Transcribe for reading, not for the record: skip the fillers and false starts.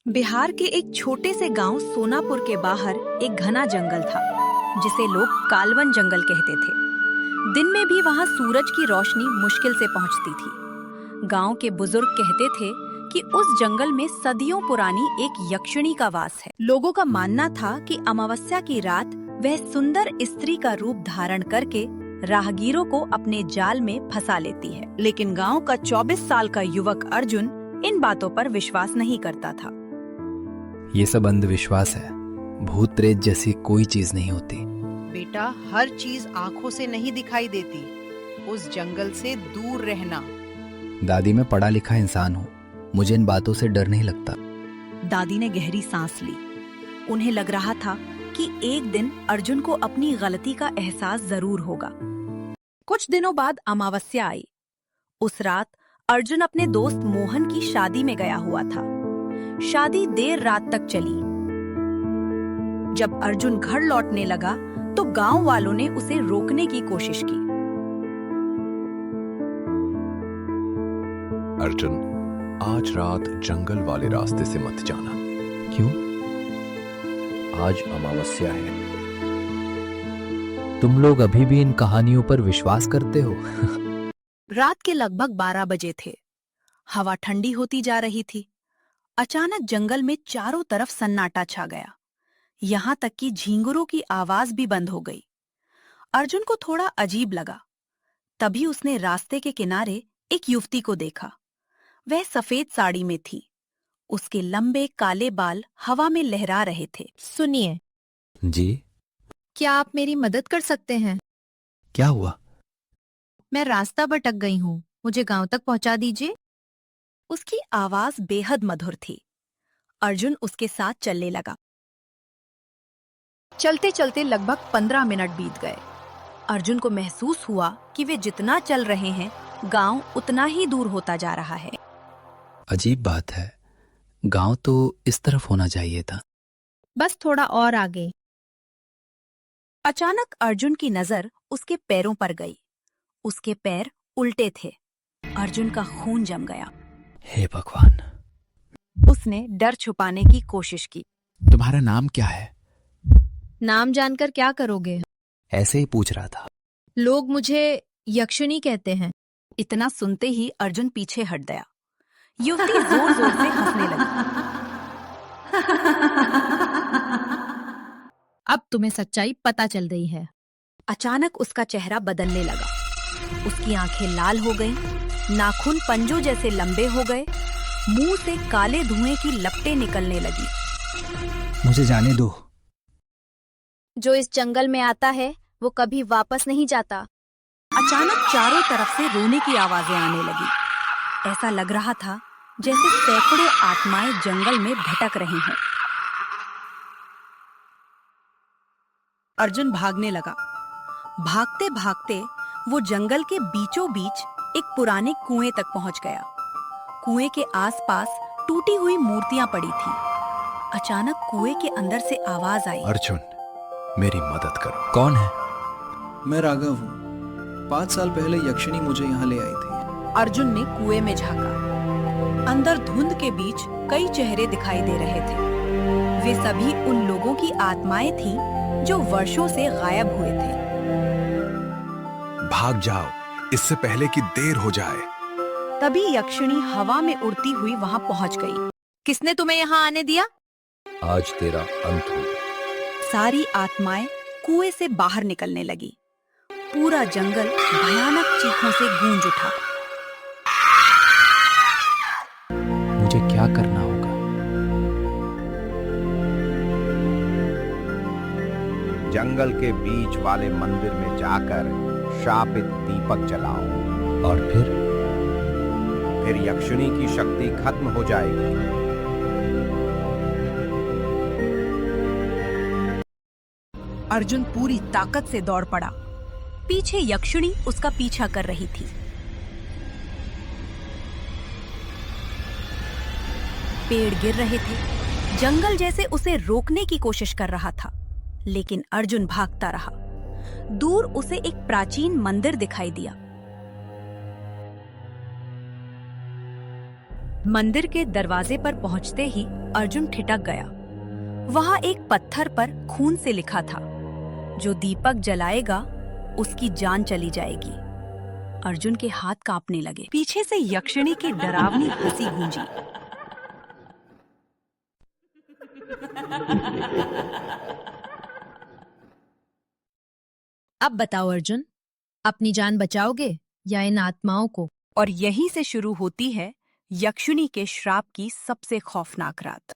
बिहार के एक छोटे से गांव सोनापुर के बाहर एक घना जंगल था जिसे लोग कालवन जंगल कहते थे। दिन में भी वहां सूरज की रोशनी मुश्किल से पहुंचती थी। गांव के बुजुर्ग कहते थे कि उस जंगल में सदियों पुरानी एक यक्षिणी का वास है। लोगों का मानना था कि अमावस्या की रात वह सुंदर स्त्री का रूप धारण करके राहगीरों को अपने जाल में फंसा लेती है। लेकिन गांव का 24 साल का युवक अर्जुन इन बातों पर विश्वास नहीं करता था। ये सब अंधविश्वास है। भूत प्रेत जैसी कोई चीज नहीं होती। बेटा, हर चीज आंखों से नहीं दिखाई देती। उस जंगल से दूर रहना। दादी, मैं पढ़ा लिखा इंसान हूँ, मुझे इन बातों से डर नहीं लगता। दादी ने गहरी सांस ली। उन्हें लग रहा था कि एक दिन अर्जुन को अपनी गलती का एहसास जरूर होगा। कुछ दिनों बाद अमावस्या आई। उस रात अर्जुन अपने दोस्त मोहन की शादी में गया हुआ था। शादी देर रात तक चली। जब अर्जुन घर लौटने लगा तो गांव वालों ने उसे रोकने की कोशिश की। अर्जुन, आज रात जंगल वाले रास्ते से मत जाना। क्यों? आज अमावस्या है। तुम लोग अभी भी इन कहानियों पर विश्वास करते हो? रात के लगभग 12 बजे थे। हवा ठंडी होती जा रही थी। अचानक जंगल में चारों तरफ सन्नाटा छा गया। यहाँ तक कि झींगुरों की आवाज भी बंद हो गई। अर्जुन को थोड़ा अजीब लगा। तभी उसने रास्ते के किनारे एक युवती को देखा। वह सफेद साड़ी में थी। उसके लंबे काले बाल हवा में लहरा रहे थे। सुनिए, जी? क्या आप मेरी मदद कर सकते हैं? क्या हुआ? मैं रास्ता भटक गई हूँ, मुझे गांव तक पहुंचा दीजिए। उसकी आवाज बेहद मधुर थी। अर्जुन उसके साथ चलने लगा। चलते चलते लगभग 15 मिनट बीत गए। अर्जुन को महसूस हुआ कि वे जितना चल रहे हैं, गांव उतना ही दूर होता जा रहा है। अजीब बात है, गांव तो इस तरफ होना चाहिए था। बस थोड़ा और आगे। अचानक अर्जुन की नजर उसके पैरों पर गई। उसके पैर उल्टे थे। अर्जुन का खून जम गया। हे भगवान! उसने डर छुपाने की कोशिश की। तुम्हारा नाम क्या है? नाम जानकर क्या करोगे? ऐसे ही पूछ रहा था। लोग मुझे यक्षिणी कहते हैं। इतना सुनते ही अर्जुन पीछे हट गया। युवती जोर जोर से हंसने लगी। अब तुम्हें सच्चाई पता चल गई है। अचानक उसका चेहरा बदलने लगा। उसकी आंखें लाल हो गईं, नाखून पंजों जैसे लंबे हो गए, मुंह से काले धुएं की लपटें निकलने लगी। मुझे जाने दो। जो इस जंगल में आता है वो कभी वापस नहीं जाता। अचानक चारों तरफ से रोने की आवाजें आने लगी। ऐसा लग रहा था जैसे सैकड़ों आत्माएं जंगल में भटक रही हैं। अर्जुन भागने लगा। भागते भागते वो जंगल के बीचों बीच एक पुराने कुएं तक पहुंच गया। कुएं के आसपास टूटी हुई मूर्तियां पड़ी थी। अचानक कुएं के अंदर से आवाज आई। अर्जुन, मेरी मदद करो। कौन है? मैं राघव हूँ। 5 साल पहले यक्षिणी मुझे यहाँ ले आई थी। अर्जुन ने कुएं में झांका। अंदर धुंध के बीच कई चेहरे दिखाई दे रहे थे। वे सभी उन लोगों की आत्माएं थीं जो वर्षों से गायब हुए थे। भाग जाओ, इससे पहले कि देर हो जाए। तभी यक्षिणी हवा में उड़ती हुई वहां पहुंच गई। किसने तुम्हें यहाँ आने दिया? आज तेरा अंत होगा। सारी आत्माएं कुएं से बाहर निकलने लगी। पूरा जंगल भयानक चीखों से गूंज उठा। मुझे क्या करना होगा? जंगल के बीच वाले मंदिर में जाकर शापित दीपक जलाओ और फिर यक्षिणी की शक्ति खत्म हो जाएगी। अर्जुन पूरी ताकत से दौड़ पड़ा। पीछे यक्षिणी उसका पीछा कर रही थी। पेड़ गिर रहे थे। जंगल जैसे उसे रोकने की कोशिश कर रहा था, लेकिन अर्जुन भागता रहा। दूर उसे एक प्राचीन मंदिर दिखाई दिया। मंदिर के दरवाजे पर पहुंचते ही अर्जुन ठिठक गया। वहां एक पत्थर पर खून से लिखा था, जो दीपक जलाएगा उसकी जान चली जाएगी। अर्जुन के हाथ कांपने लगे। पीछे से यक्षिणी की डरावनी हंसी गूंजी। अब बताओ अर्जुन, अपनी जान बचाओगे या इन आत्माओं को? और यहीं से शुरू होती है यक्षिणी के श्राप की सबसे खौफनाक रात।